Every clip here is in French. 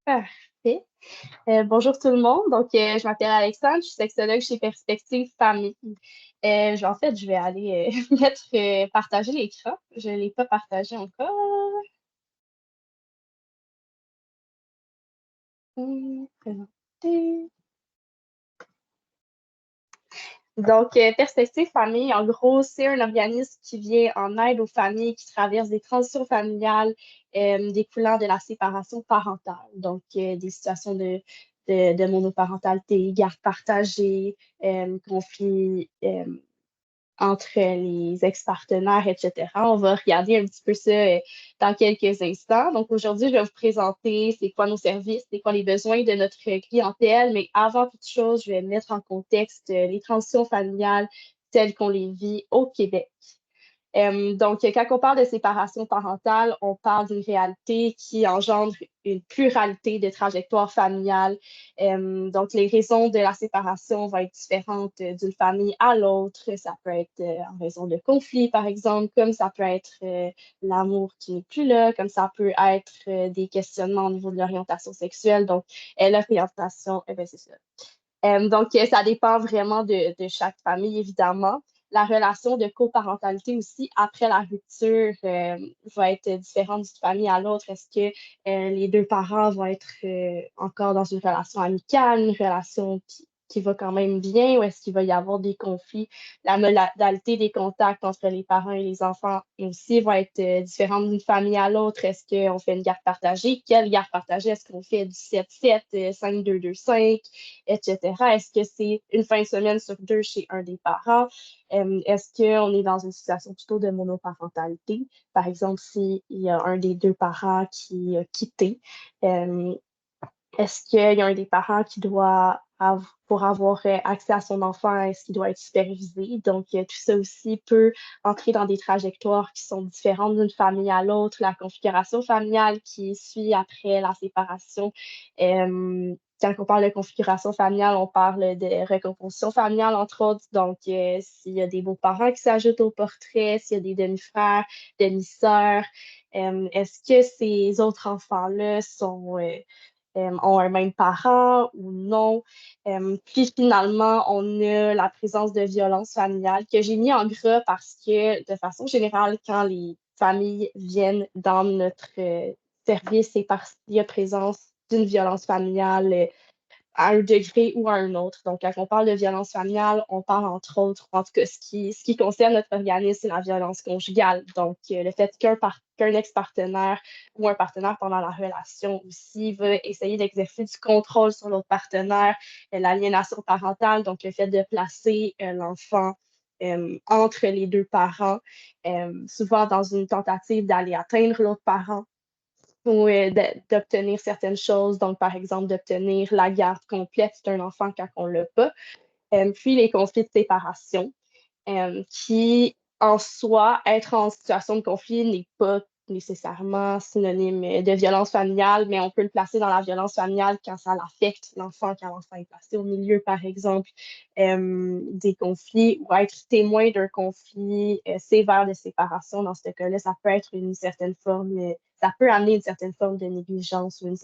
Parfait. Bonjour tout le monde. Je m'appelle Alexandre, je suis sexologue chez Perspective Famille. Je vais aller partager l'écran. Je ne l'ai pas partagé encore. Présenter. Perspective Famille, en gros, c'est un organisme qui vient en aide aux familles qui traversent des transitions familiales découlant de la séparation parentale. Des situations de monoparentalité, garde partagée, conflits entre les ex-partenaires, etc. On va regarder un petit peu ça dans quelques instants. Donc, aujourd'hui, je vais vous présenter c'est quoi nos services, c'est quoi les besoins de notre clientèle, mais avant toute chose, je vais mettre en contexte les transitions familiales telles qu'on les vit au Québec. Quand on parle de séparation parentale, on parle d'une réalité qui engendre une pluralité de trajectoires familiales. Les raisons de la séparation vont être différentes d'une famille à l'autre. Ça peut être en raison de conflits, par exemple, comme ça peut être l'amour qui n'est plus là, comme ça peut être des questionnements au niveau de l'orientation sexuelle. L'orientation, c'est ça. Ça dépend vraiment de chaque famille, évidemment. La relation de coparentalité aussi, après la rupture, va être différente d'une famille à l'autre. Est-ce que les deux parents vont être encore dans une relation amicale, une relation qui va quand même bien, ou est-ce qu'il va y avoir des conflits? La modalité des contacts entre les parents et les enfants aussi va être différente d'une famille à l'autre. Est-ce qu'on fait une garde partagée? Quelle garde partagée? Est-ce qu'on fait du 7-7, 5-2-2-5? Etc. Est-ce que c'est une fin de semaine sur deux chez un des parents? Est-ce qu'on est dans une situation plutôt de monoparentalité? Par exemple, s'il y a un des deux parents qui a quitté, euh, est-ce qu'il y a un des parents qui doit, pour avoir accès à son enfant, est-ce qu'il doit être supervisé? Tout ça aussi peut entrer dans des trajectoires qui sont différentes d'une famille à l'autre. La configuration familiale qui suit après la séparation. Quand on parle de configuration familiale, on parle de recomposition familiale, entre autres. S'il y a des beaux-parents qui s'ajoutent au portrait, s'il y a des demi-frères, demi-sœurs, est-ce que ces autres enfants-là ont un même parent ou non. Puis finalement, on a la présence de violences familiales que j'ai mis en gras parce que de façon générale, quand les familles viennent dans notre service, c'est parce qu'il y a présence d'une violence familiale à un degré ou à un autre. Donc, quand on parle de violence familiale, on parle entre autres, en tout cas, ce qui concerne notre organisme, c'est la violence conjugale. Le fait qu'un ex-partenaire ou un partenaire pendant la relation aussi va essayer d'exercer du contrôle sur l'autre partenaire, l'aliénation parentale, donc le fait de placer l'enfant entre les deux parents, souvent dans une tentative d'aller atteindre l'autre parent ou d'obtenir certaines choses. Donc, par exemple, d'obtenir la garde complète d'un enfant quand on ne l'a pas. Puis les conflits de séparation, qui en soi, être en situation de conflit n'est pas nécessairement synonyme de violence familiale, mais on peut le placer dans la violence familiale quand ça l'affecte l'enfant, quand l'enfant est placé au milieu, par exemple, des conflits ou être témoin d'un conflit sévère de séparation. Dans ce cas-là, ça peut être une certaine forme, ça peut amener une certaine forme de négligence ou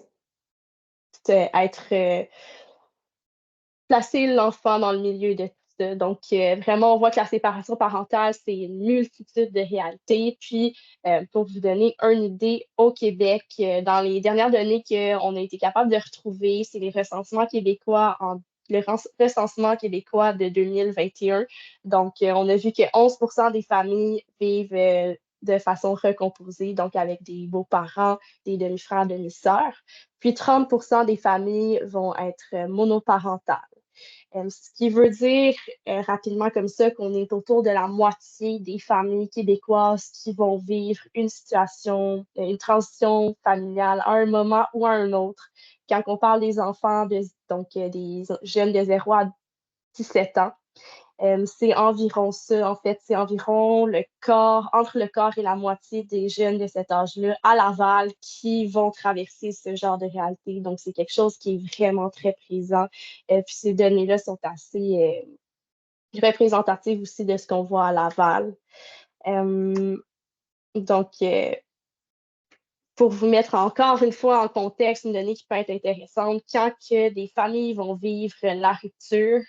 être placer l'enfant dans le milieu de tout ça. Vraiment, on voit que la séparation parentale, c'est une multitude de réalités. Puis, pour vous donner une idée, au Québec, dans les dernières données qu'on a été capable de retrouver, c'est les recensements québécois recensement québécois de 2021. On a vu que 11% des familles vivent de façon recomposée, donc avec des beaux-parents, des demi-frères, demi-sœurs. Puis 30% des familles vont être monoparentales. Ce qui veut dire rapidement comme ça qu'on est autour de la moitié des familles québécoises qui vont vivre une situation, une transition familiale à un moment ou à un autre. Quand on parle des enfants, des jeunes de 0 à 17 ans, c'est environ ça, en fait. C'est environ entre le quart et la moitié des jeunes de cet âge-là à Laval qui vont traverser ce genre de réalité. Donc, c'est quelque chose qui est vraiment très présent. Puis ces données-là sont assez représentatives aussi de ce qu'on voit à Laval. Euh, donc, Pour vous mettre encore une fois en contexte, une donnée qui peut être intéressante, quand que des familles vont vivre la rupture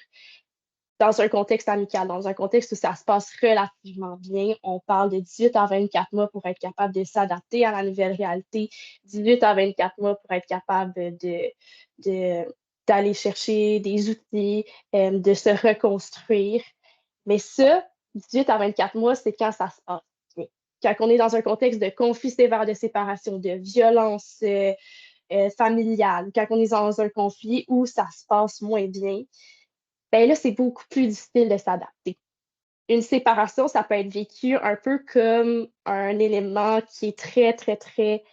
dans un contexte amical, dans un contexte où ça se passe relativement bien, on parle de 18 à 24 mois pour être capable de s'adapter à la nouvelle réalité, 18 à 24 mois pour être capable de, d'aller chercher des outils, de se reconstruire. Mais ça, 18 à 24 mois, c'est quand ça se passe bien. Quand on est dans un contexte de conflit sévère, de séparation, de violence familiale, quand on est dans un conflit où ça se passe moins bien, ben là, c'est beaucoup plus difficile de s'adapter. Une séparation, ça peut être vécu un peu comme un élément qui est très, très, très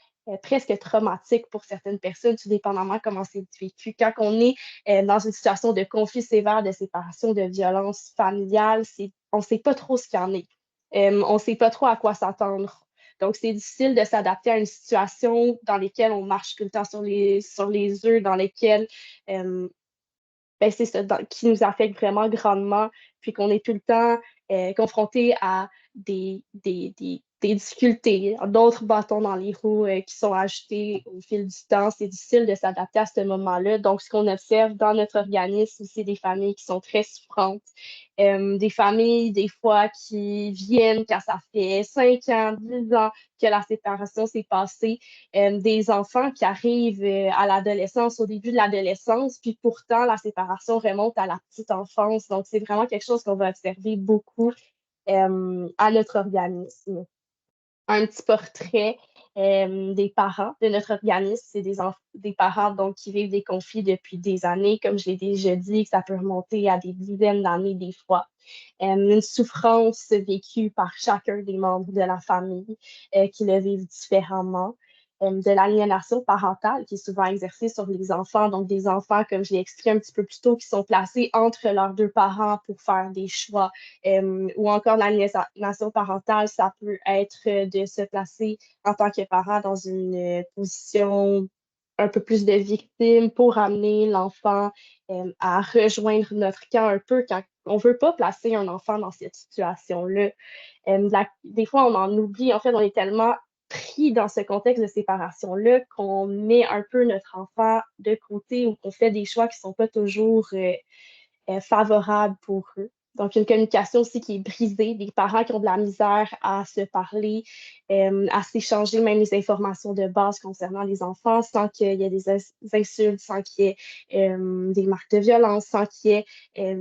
presque traumatique pour certaines personnes, tout dépendamment comment c'est vécu. Quand on est dans une situation de conflit sévère, de séparation, de violence familiale, on ne sait pas trop ce qu'il y en est. On ne sait pas trop à quoi s'attendre. Donc, c'est difficile de s'adapter à une situation dans laquelle on marche tout le temps sur les œufs, dans lesquelles ben, c'est ça, qui nous affecte vraiment grandement, puis qu'on est tout le temps confronté à des difficultés, d'autres bâtons dans les roues qui sont ajoutés au fil du temps. C'est difficile de s'adapter à ce moment-là. Donc, ce qu'on observe dans notre organisme, c'est des familles qui sont très souffrantes, des familles, des fois, qui viennent quand ça fait 5 ans, 10 ans que la séparation s'est passée, des enfants qui arrivent à l'adolescence, au début de l'adolescence, puis pourtant, la séparation remonte à la petite enfance. Donc, c'est vraiment quelque chose qu'on va observer beaucoup à notre organisme. Un petit portrait des parents de notre organisme. C'est des parents donc, qui vivent des conflits depuis des années. Comme je l'ai déjà dit, ça peut remonter à des dizaines d'années des fois. Une souffrance vécue par chacun des membres de la famille qui le vivent différemment. De l'aliénation parentale qui est souvent exercée sur les enfants, donc des enfants, comme je l'ai expliqué un petit peu plus tôt, qui sont placés entre leurs deux parents pour faire des choix, ou encore l'aliénation parentale, ça peut être de se placer en tant que parent dans une position un peu plus de victime pour amener l'enfant à rejoindre notre camp un peu quand on ne veut pas placer un enfant dans cette situation-là. Des fois, on en oublie. En fait, on est tellement pris dans ce contexte de séparation-là qu'on met un peu notre enfant de côté ou qu'on fait des choix qui ne sont pas toujours favorables pour eux. Donc, une communication aussi qui est brisée, des parents qui ont de la misère à se parler, à s'échanger même les informations de base concernant les enfants sans qu'il y ait des insultes, sans qu'il y ait des marques de violence, sans qu'il y ait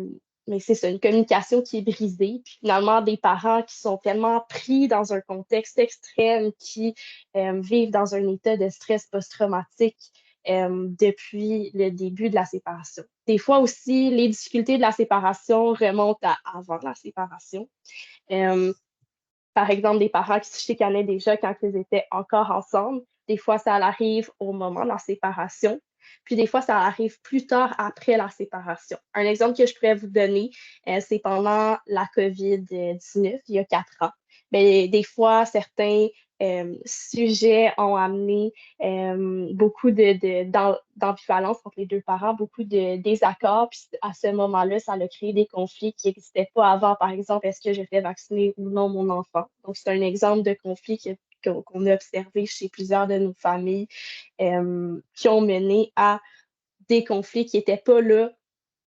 mais c'est ça, une communication qui est brisée. Puis finalement, des parents qui sont tellement pris dans un contexte extrême, qui vivent dans un état de stress post-traumatique depuis le début de la séparation. Des fois aussi, les difficultés de la séparation remontent à avant la séparation. Euh, Par exemple, des parents qui se chicanaient déjà quand ils étaient encore ensemble. Des fois, ça arrive au moment de la séparation. Puis des fois, ça arrive plus tard après la séparation. Un exemple que je pourrais vous donner, c'est pendant la COVID-19, il y a 4 ans. Mais des fois, certains sujets ont amené beaucoup d'ambivalence entre les deux parents, beaucoup de désaccords. Puis à ce moment-là, ça a créé des conflits qui n'existaient pas avant. Par exemple, est-ce que je fais vacciner ou non mon enfant? Donc, c'est un exemple de conflit qu'on a observé chez plusieurs de nos familles qui ont mené à des conflits qui n'étaient pas là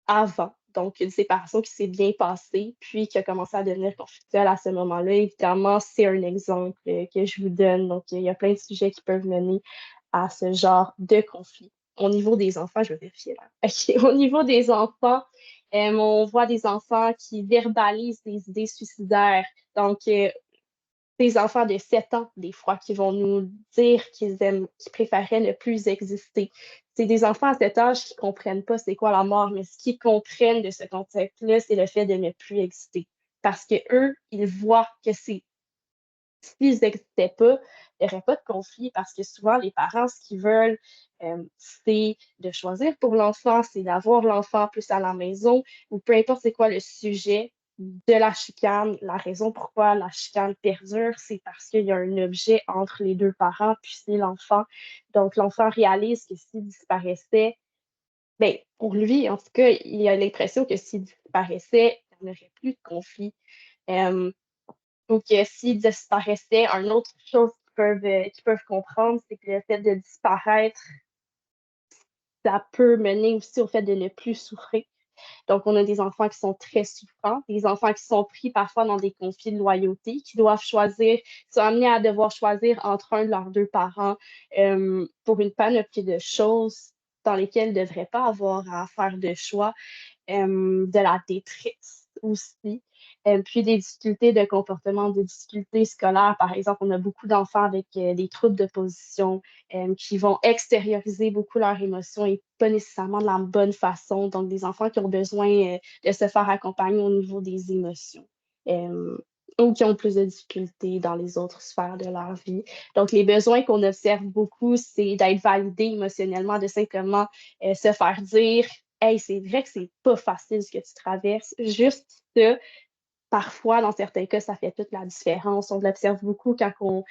avant. Donc, une séparation qui s'est bien passée, puis qui a commencé à devenir conflictuelle à ce moment-là. Évidemment, c'est un exemple que je vous donne. Donc, il y a plein de sujets qui peuvent mener à ce genre de conflit. Au niveau des enfants, je vais vérifier là. Okay. Au niveau des enfants, on voit des enfants qui verbalisent des idées suicidaires. Donc, des enfants de 7 ans, des fois, qui vont nous dire qu'ils préféraient ne plus exister. C'est des enfants à cet âge qui ne comprennent pas c'est quoi la mort, mais ce qu'ils comprennent de ce concept-là, c'est le fait de ne plus exister. Parce que eux, ils voient que s'ils n'existaient pas, il n'y aurait pas de conflit parce que souvent, les parents, ce qu'ils veulent, c'est de choisir pour l'enfant, c'est d'avoir l'enfant plus à la maison ou peu importe c'est quoi le sujet de la chicane. La raison pourquoi la chicane perdure, c'est parce qu'il y a un objet entre les deux parents, puis c'est l'enfant. Donc, l'enfant réalise que s'il disparaissait, ben, pour lui, en tout cas, il a l'impression que s'il disparaissait, il n'y aurait plus de conflit. Euh, ou que s'il disparaissait, une autre chose qu'ils peuvent comprendre, c'est que le fait de disparaître, ça peut mener aussi au fait de ne plus souffrir. Donc, on a des enfants qui sont très souffrants, des enfants qui sont pris parfois dans des conflits de loyauté, qui doivent choisir, qui sont amenés à devoir choisir entre un de leurs deux parents pour une panoplie de choses dans lesquelles ils ne devraient pas avoir à faire de choix, de la détresse aussi, puis des difficultés de comportement, des difficultés scolaires. Par exemple, on a beaucoup d'enfants avec des troubles de position qui vont extérioriser beaucoup leurs émotions et pas nécessairement de la bonne façon. Donc, des enfants qui ont besoin de se faire accompagner au niveau des émotions. Euh, ou qui ont plus de difficultés dans les autres sphères de leur vie. Donc, les besoins qu'on observe beaucoup, c'est d'être validé émotionnellement, de simplement se faire dire hey, c'est vrai que c'est pas facile ce que tu traverses. Juste ça, parfois, dans certains cas, ça fait toute la différence. On l'observe beaucoup quand on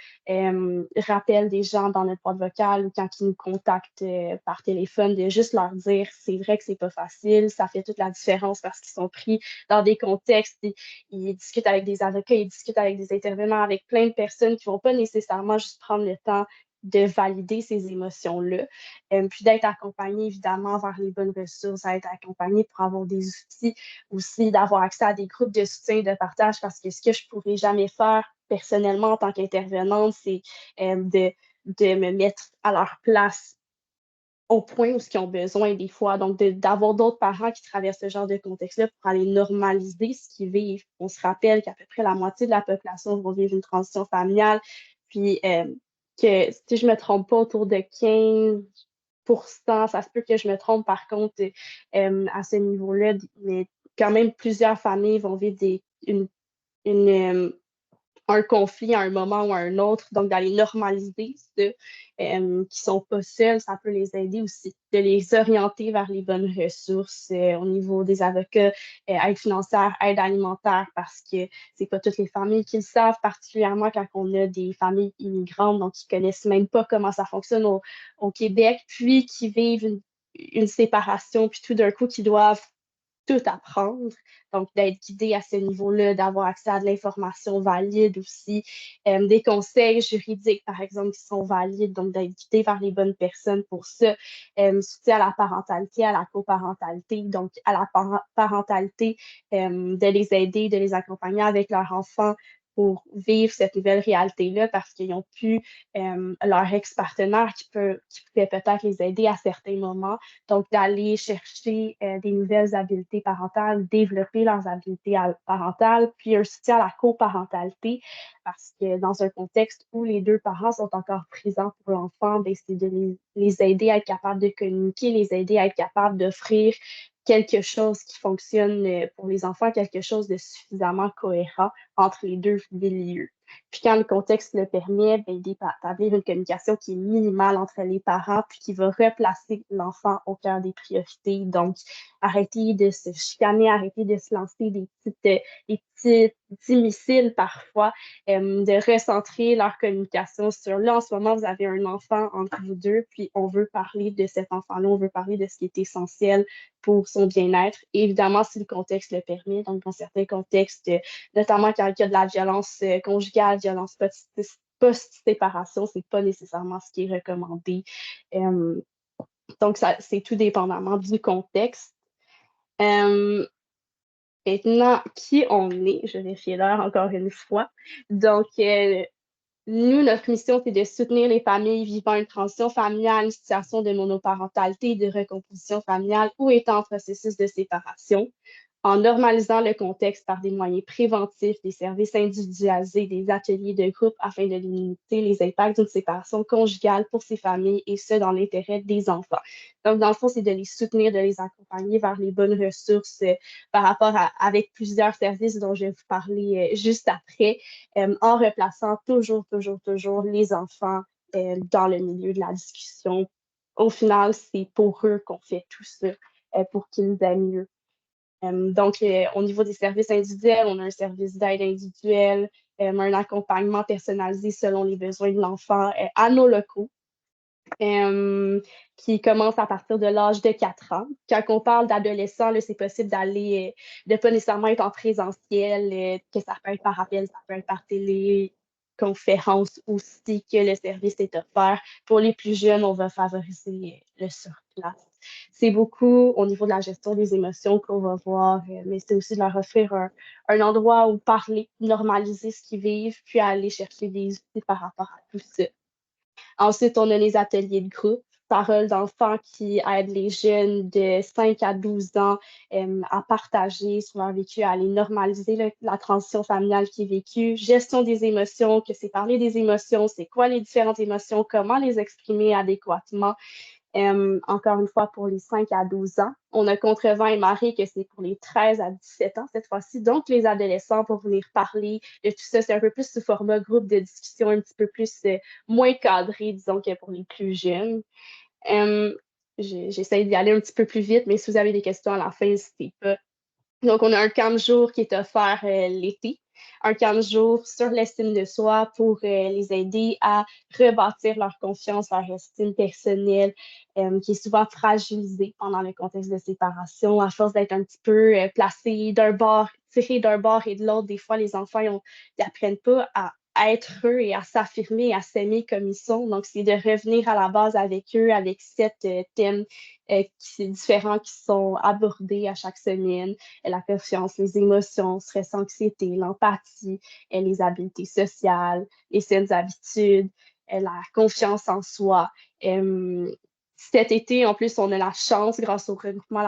rappelle des gens dans notre boîte vocale ou quand ils nous contactent par téléphone, de juste leur dire c'est vrai que c'est pas facile, ça fait toute la différence parce qu'ils sont pris dans des contextes, ils discutent avec des avocats, ils discutent avec des intervenants, avec plein de personnes qui vont pas nécessairement juste prendre le temps de valider ces émotions-là, puis d'être accompagné évidemment vers les bonnes ressources, d'être accompagné pour avoir des outils aussi, d'avoir accès à des groupes de soutien et de partage parce que ce que je ne pourrais jamais faire personnellement en tant qu'intervenante, c'est de me mettre à leur place au point où ils ont besoin des fois. Donc, d'avoir d'autres parents qui traversent ce genre de contexte-là pour aller normaliser ce qu'ils vivent. On se rappelle qu'à peu près la moitié de la population va vivre une transition familiale, puis que si je ne me trompe pas, autour de 15%, ça se peut que je me trompe par contre à ce niveau-là, mais quand même plusieurs familles vont vivre une, un conflit à un moment ou à un autre, donc d'aller normaliser ceux qui ne sont pas seuls, ça peut les aider aussi, de les orienter vers les bonnes ressources au niveau des avocats, aide financière, aide alimentaire, parce que c'est pas toutes les familles qui le savent, particulièrement quand on a des familles immigrantes, donc qui connaissent même pas comment ça fonctionne au Québec, puis qui vivent une séparation, puis tout d'un coup, qui doivent tout apprendre. Donc, d'être guidé à ce niveau-là, d'avoir accès à de l'information valide aussi, des conseils juridiques, par exemple, qui sont valides, donc d'être guidé vers les bonnes personnes pour ça, soutien à la parentalité, à la coparentalité, donc à la parentalité, de les aider, de les accompagner avec leur enfant pour vivre cette nouvelle réalité-là parce qu'ils ont pu leur ex-partenaire qui pouvait peut-être les aider à certains moments. Donc, d'aller chercher des nouvelles habiletés parentales, développer leurs habiletés parentales, puis un soutien à la coparentalité, parce que dans un contexte où les deux parents sont encore présents pour l'enfant, ben, c'est de les aider à être capables de communiquer, les aider à être capables d'offrir quelque chose qui fonctionne pour les enfants, quelque chose de suffisamment cohérent entre les deux milieux. Puis quand le contexte le permet, ben, d'établir une communication qui est minimale entre les parents, puis qui va replacer l'enfant au cœur des priorités. Donc, arrêter de se chicaner, arrêter de se lancer des petits missiles parfois, de recentrer leur communication sur là, en ce moment, vous avez un enfant entre vous deux, puis on veut parler de cet enfant-là, on veut parler de ce qui est essentiel pour son bien-être. Et évidemment, si le contexte le permet, donc dans certains contextes, notamment quand il y a de la violence conjugale, violence post-séparation, c'est pas nécessairement ce qui est recommandé. Euh, donc, ça, c'est tout dépendamment du contexte. Euh, Maintenant, qui on est, je vais vérifier l'heure encore une fois. Donc, nous, notre mission, c'est de soutenir les familles vivant une transition familiale, une situation de monoparentalité, de recomposition familiale ou étant en processus de séparation, en normalisant le contexte par des moyens préventifs, des services individualisés, des ateliers de groupe afin de limiter les impacts d'une séparation conjugale pour ces familles et ce, dans l'intérêt des enfants. Donc, dans le fond, c'est de les soutenir, de les accompagner vers les bonnes ressources par rapport avec plusieurs services dont je vais vous parler juste après, en replaçant toujours les enfants dans le milieu de la discussion. Au final, c'est pour eux qu'on fait tout ça, pour qu'ils aient mieux. Donc, au niveau des services individuels, on a un service d'aide individuelle, un accompagnement personnalisé selon les besoins de l'enfant à nos locaux, qui commence à partir de l'âge de 4 ans. Quand on parle d'adolescents, c'est possible d'aller, de pas nécessairement être en présentiel, que ça peut être par appel, ça peut être par télé, conférence aussi que le service est offert. Pour les plus jeunes, on va favoriser le sur-place. C'est beaucoup au niveau de la gestion des émotions qu'on va voir, mais c'est aussi de leur offrir un endroit où parler, normaliser ce qu'ils vivent, puis aller chercher des outils par rapport à tout ça. Ensuite, on a les ateliers de groupe, paroles d'enfants qui aident les jeunes de 5 à 12 ans à partager sur leur vécu, à aller normaliser la transition familiale qui est vécue, gestion des émotions, que c'est parler des émotions, c'est quoi les différentes émotions, comment les exprimer adéquatement. Encore une fois, pour les 5 à 12 ans. On a Contre-vent et marée, que c'est pour les 13 à 17 ans cette fois-ci. Donc, les adolescents pour venir parler de tout ça, c'est un peu plus sous format groupe de discussion, un petit peu plus moins cadré, disons, que pour les plus jeunes. J'essaie d'y aller un petit peu plus vite, mais si vous avez des questions à la fin, n'hésitez pas. Donc, on a un camp de jour qui est offert l'été, un camp de jour sur l'estime de soi pour les aider à rebâtir leur confiance, leur estime personnelle, qui est souvent fragilisée pendant le contexte de séparation, à force d'être un petit peu placés d'un bord, tirés d'un bord et de l'autre. Des fois, les enfants, ils n'apprennent pas à être eux et à s'affirmer, à s'aimer comme ils sont. Donc, c'est de revenir à la base avec eux, avec 7 thèmes différents qui sont abordés à chaque semaine: la confiance, les émotions, stress, anxiété, l'empathie, les habiletés sociales, les saines habitudes, la confiance en soi. Cet été, en plus, on a la chance, grâce au regroupement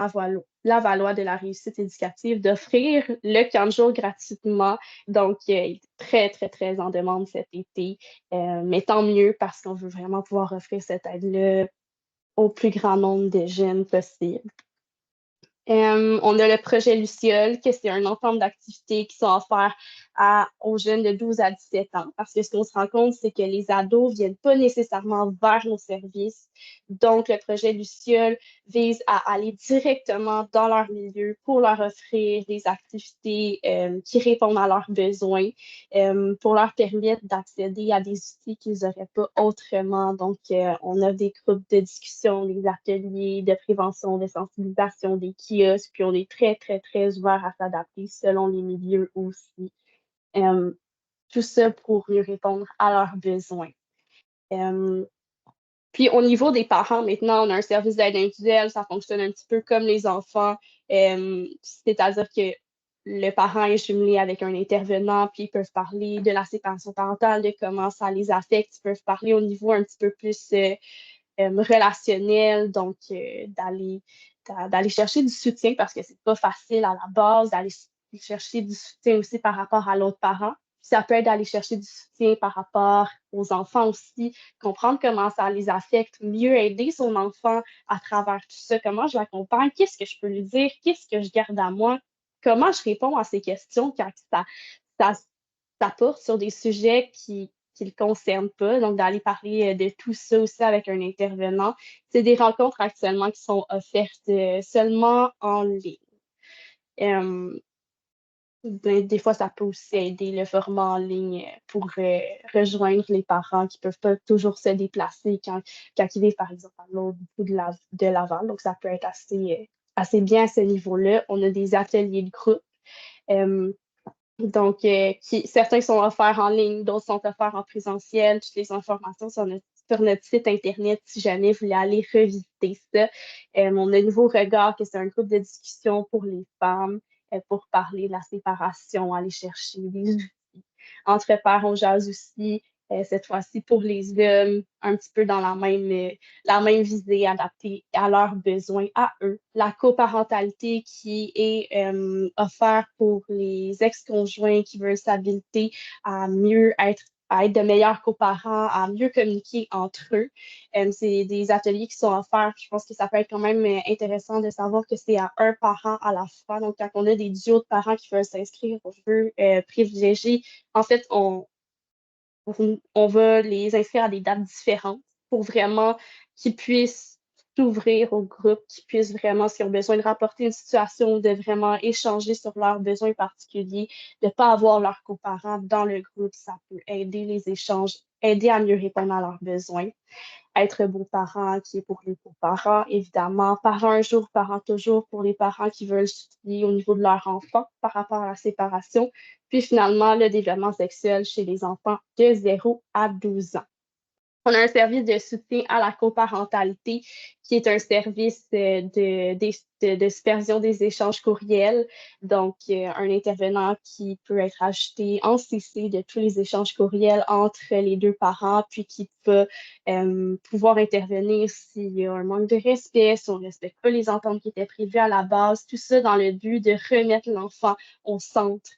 Lavallois de la réussite éducative, d'offrir le camp de jour gratuitement. Donc, il est très, très, très en demande cet été. Mais tant mieux, parce qu'on veut vraiment pouvoir offrir cette aide-là au plus grand nombre de jeunes possible. On a le projet Luciole, que c'est un ensemble d'activités qui sont offertes aux jeunes de 12 à 17 ans. Parce que ce qu'on se rend compte, c'est que les ados ne viennent pas nécessairement vers nos services. Donc, le projet Luciole vise à aller directement dans leur milieu pour leur offrir des activités qui répondent à leurs besoins, pour leur permettre d'accéder à des outils qu'ils n'auraient pas autrement. Donc, on a des groupes de discussion, des ateliers de prévention, de sensibilisation, des kiosques, puis on est très, très, très ouvert à s'adapter selon les milieux aussi. Tout ça pour mieux répondre à leurs besoins. Puis au niveau des parents, maintenant, on a un service d'aide individuelle, ça fonctionne un petit peu comme les enfants, c'est-à-dire que le parent est jumelé avec un intervenant, puis ils peuvent parler de la séparation parentale, de comment ça les affecte, ils peuvent parler au niveau un petit peu plus relationnel, donc d'aller chercher du soutien parce que c'est pas facile à la base, d'aller chercher du soutien aussi par rapport à l'autre parent. Ça peut être d'aller chercher du soutien par rapport aux enfants aussi, comprendre comment ça les affecte, mieux aider son enfant à travers tout ça, comment je l'accompagne, qu'est-ce que je peux lui dire, qu'est-ce que je garde à moi, comment je réponds à ces questions quand ça, ça porte sur des sujets qui le concernent pas. Donc, d'aller parler de tout ça aussi avec un intervenant. C'est des rencontres actuellement qui sont offertes seulement en ligne. Des fois, ça peut aussi aider le format en ligne pour rejoindre les parents qui ne peuvent pas toujours se déplacer quand ils vivent, par exemple, à l'autre bout de Laval. Donc, ça peut être assez bien à ce niveau-là. On a des ateliers de groupe. Donc, certains sont offerts en ligne, d'autres sont offerts en présentiel. Toutes les informations sont sur notre site Internet si jamais vous voulez aller revisiter ça. On a un nouveau regard, que c'est un groupe de discussion pour les femmes, pour parler de la séparation, aller chercher des outils. Entre pairs, on jase aussi, cette fois-ci pour les hommes, un petit peu dans la même visée, adaptée à leurs besoins, à eux. La coparentalité qui est offerte pour les ex-conjoints qui veulent s'habiliter à être de meilleurs coparents, à mieux communiquer entre eux. C'est des ateliers qui sont offerts. Je pense que ça peut être quand même intéressant de savoir que c'est à un parent à la fois. Donc, quand on a des duos de parents qui veulent s'inscrire, on veut privilégier. En fait, on va les inscrire à des dates différentes pour vraiment qu'ils puissent s'ouvrir au groupe, qui puissent vraiment, s'ils ont besoin de rapporter une situation, de vraiment échanger sur leurs besoins particuliers, de ne pas avoir leurs coparents dans le groupe, ça peut aider les échanges, aider à mieux répondre à leurs besoins. Être beau-parent qui est pour les beaux-parents, évidemment. Parent un jour, parent toujours pour les parents qui veulent soutenir au niveau de leur enfant par rapport à la séparation. Puis finalement, le développement sexuel chez les enfants de 0 à 12 ans. On a un service de soutien à la coparentalité qui est un service de supervision des échanges courriels. Donc, un intervenant qui peut être ajouté en CC de tous les échanges courriels entre les deux parents, puis qui peut pouvoir intervenir s'il y a un manque de respect, si on ne respecte pas les ententes qui étaient prévues à la base, tout ça dans le but de remettre l'enfant au centre.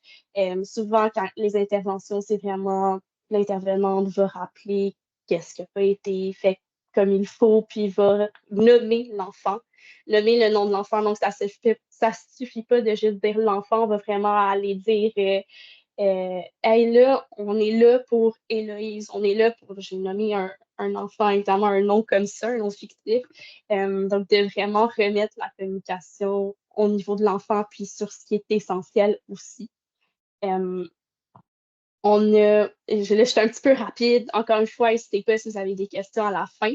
Souvent, quand les interventions, c'est vraiment l'intervenante va rappeler qu'est-ce qui n'a pas été fait comme il faut, puis il va nommer l'enfant, nommer le nom de l'enfant. Donc, ça ne suffit pas de juste dire l'enfant, on va vraiment aller dire hey, là, on est là pour Héloïse, on est là pour, j'ai nommé un enfant, évidemment, un nom comme ça, un nom fictif. Donc, de vraiment remettre la communication au niveau de l'enfant, puis sur ce qui est essentiel aussi. Là, je suis un petit peu rapide. Encore une fois, n'hésitez pas si vous avez des questions à la fin.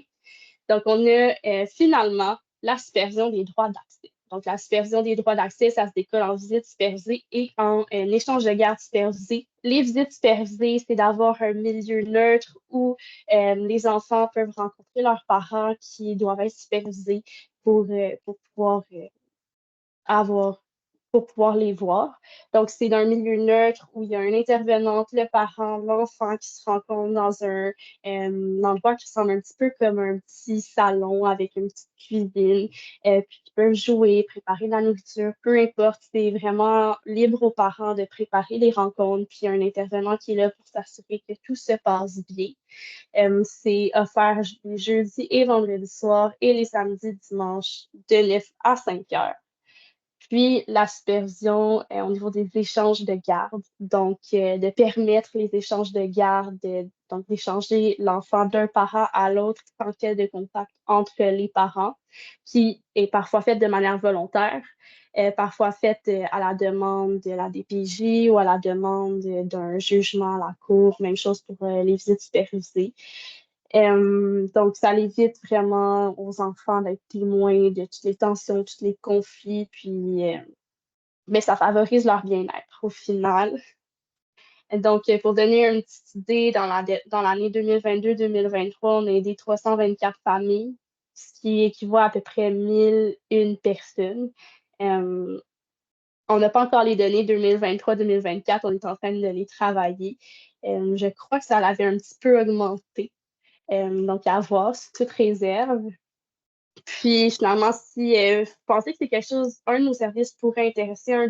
Donc, on a finalement la supervision des droits d'accès. Donc, la supervision des droits d'accès, ça se découle en visite supervisée et en échange de garde supervisée. Les visites supervisées, c'est d'avoir un milieu neutre où les enfants peuvent rencontrer leurs parents qui doivent être supervisés pour pouvoir avoir pour pouvoir les voir. Donc, c'est d'un milieu neutre où il y a un intervenante, le parent, l'enfant qui se rencontrent dans un endroit qui ressemble un petit peu comme un petit salon avec une petite cuisine, puis qui peuvent jouer, préparer de la nourriture, peu importe. C'est vraiment libre aux parents de préparer les rencontres, puis il y a un intervenant qui est là pour s'assurer que tout se passe bien. C'est offert les jeudis et vendredis soirs et les samedis, dimanches de 9 à 5 heures. Puis la supervision au niveau des échanges de garde, donc de permettre les échanges de garde, donc d'échanger l'enfant d'un parent à l'autre sans qu'il y ait de contact entre les parents, qui est parfois fait de manière volontaire, parfois faite à la demande de la DPJ ou à la demande d'un jugement à la cour, même chose pour les visites supervisées. Donc, ça évite vraiment aux enfants d'être témoins de toutes les tensions, tous les conflits, puis mais ça favorise leur bien-être au final. Donc, pour donner une petite idée, dans l'année 2022-2023, on a aidé 324 familles, ce qui équivaut à peu près 1001 personnes. On n'a pas encore les données 2023-2024, on est en train de les travailler. Je crois que ça avait un petit peu augmenté. Donc, à voir, sous toute réserve. Puis, finalement, si vous pensez que c'est quelque chose, un de nos services pourrait intéresser euh,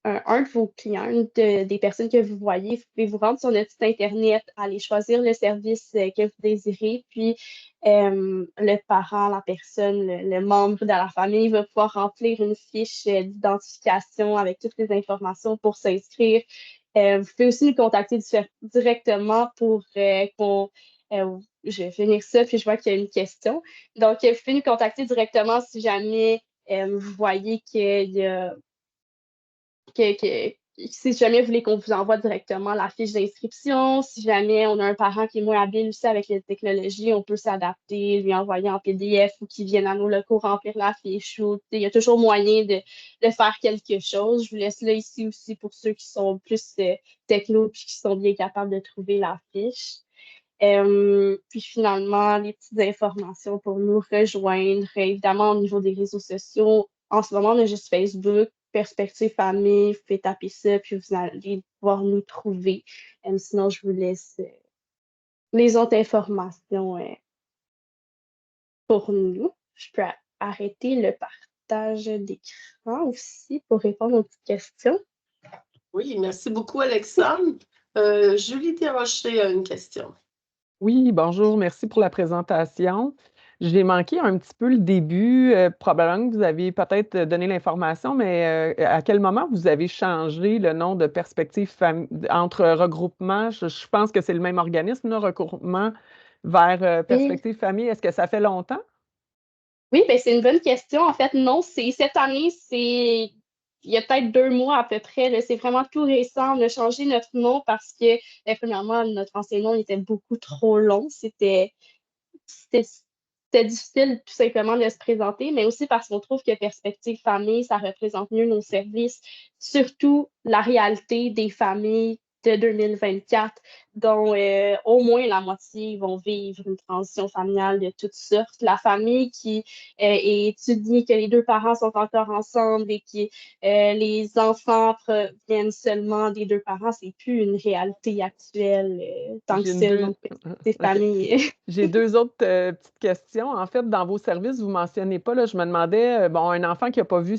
un de vos clients, des personnes que vous voyez, vous pouvez vous rendre sur notre site Internet, aller choisir le service que vous désirez, puis le parent, la personne, le membre de la famille va pouvoir remplir une fiche d'identification avec toutes les informations pour s'inscrire. Vous pouvez aussi nous contacter directement pour qu'on... je vais finir ça, puis je vois qu'il y a une question. Donc, vous pouvez nous contacter directement si jamais vous voyez qu'il y a si jamais vous voulez qu'on vous envoie directement la fiche d'inscription, si jamais on a un parent qui est moins habile aussi avec les technologies, on peut s'adapter, lui envoyer en PDF ou qu'il vienne à nos locaux remplir la fiche. Il y a toujours moyen de faire quelque chose. Je vous laisse là ici aussi pour ceux qui sont plus techno et qui sont bien capables de trouver la fiche. Puis finalement, les petites informations pour nous rejoindre, évidemment au niveau des réseaux sociaux. En ce moment, on a juste Facebook, Perspective Famille, vous pouvez taper ça, puis vous allez pouvoir nous trouver. Sinon, je vous laisse les autres informations pour nous. Je peux arrêter le partage d'écran aussi pour répondre aux petites questions. Oui, merci beaucoup, Alexandre. Julie Desrochers a une question. Oui, bonjour, merci pour la présentation. J'ai manqué un petit peu le début. Probablement que vous avez peut-être donné l'information, mais à quel moment vous avez changé le nom de Perspective entre regroupement? Je pense que c'est le même organisme, le regroupement vers Oui. Perspective Famille? Est-ce que ça fait longtemps? Oui, ben c'est une bonne question. En fait, non, c'est cette année, c'est il y a peut-être 2 mois à peu près. Là, c'est vraiment tout récent. On a changé notre nom parce que, premièrement, notre ancien nom était beaucoup trop long. C'était difficile tout simplement de se présenter, mais aussi parce qu'on trouve que Perspective Famille, ça représente mieux nos services, surtout la réalité des familles de 2024, dont au moins la moitié vont vivre une transition familiale de toutes sortes. La famille qui étudie que les deux parents sont encore ensemble et que les enfants proviennent seulement des deux parents, c'est plus une réalité actuelle tant que J'ai une ça. deux... Donc, Perspective OK. Famille. J'ai deux autres petites questions. En fait, dans vos services, vous ne mentionnez pas, là, je me demandais, bon, un enfant qui n'a pas vu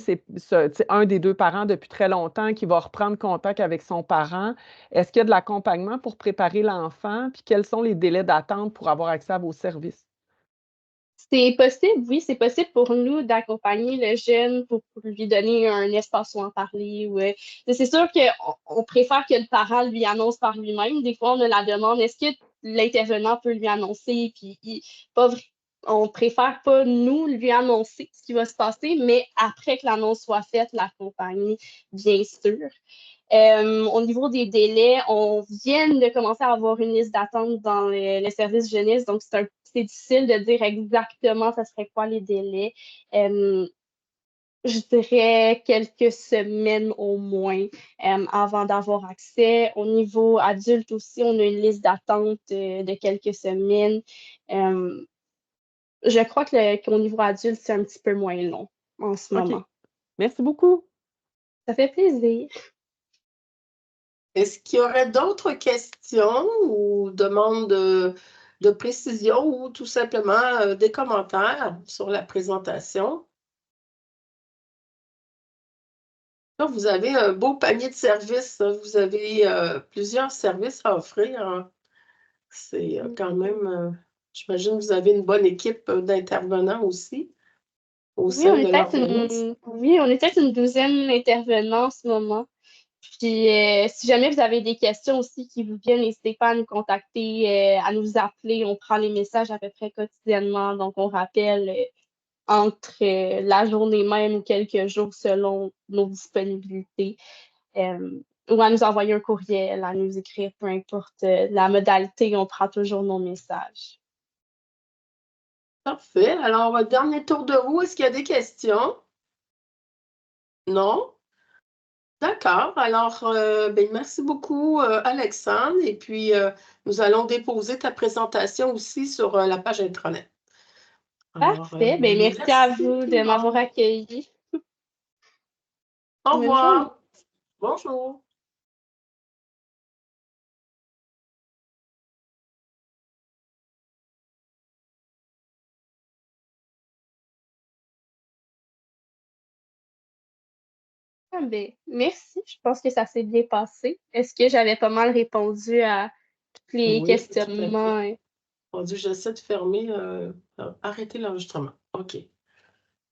un des deux parents depuis très longtemps, qui va reprendre contact avec son parent, est-ce qu'il y a de l'accompagnement pour préparer l'enfant? Puis quels sont les délais d'attente pour avoir accès à vos services? C'est possible, oui, c'est possible pour nous d'accompagner le jeune pour lui donner un espace où en parler. C'est sûr qu'on préfère que le parent lui annonce par lui-même. Des fois, on a la demande, est-ce que l'intervenant peut lui annoncer? Puis, on préfère pas, nous, lui annoncer ce qui va se passer, mais après que l'annonce soit faite, l'accompagner, bien sûr. Au niveau des délais, on vient de commencer à avoir une liste d'attente dans le service jeunesse, donc c'est difficile de dire exactement ce serait quoi les délais. Je dirais quelques semaines au moins avant d'avoir accès. Au niveau adulte aussi, on a une liste d'attente de quelques semaines. Je crois qu'au niveau adulte, c'est un petit peu moins long en ce OK. moment. Merci beaucoup. Ça fait plaisir. Est-ce qu'il y aurait d'autres questions ou demandes de précision ou tout simplement des commentaires sur la présentation? Là, vous avez un beau panier de services. Vous avez plusieurs services à offrir, hein. C'est quand même, j'imagine que vous avez une bonne équipe d'intervenants aussi au Oui, sein de l'organisme. on est peut-être une douzaine d'intervenants en ce moment. Puis, si jamais vous avez des questions aussi qui vous viennent, n'hésitez pas à nous contacter, à nous appeler. On prend les messages à peu près quotidiennement. Donc, on rappelle entre la journée même ou quelques jours selon nos disponibilités. Ou à nous envoyer un courriel, à nous écrire, peu importe la modalité, on prend toujours nos messages. Parfait. Alors, dernier tour de roue, est-ce qu'il y a des questions? Non? D'accord. Alors, ben, merci beaucoup, Alexandre. Et puis, nous allons déposer ta présentation aussi sur la page intranet. Alors, Parfait. Ben, merci à merci vous tout de le m'avoir monde. accueilli. Au Bonne journée. revoir. Bonjour. Ah ben, merci. Je pense que ça s'est bien passé. Est-ce que j'avais pas mal répondu à tous les Oui, tout à fait. questionnements? Mon Dieu, j'essaie de fermer, arrêter l'enregistrement. OK.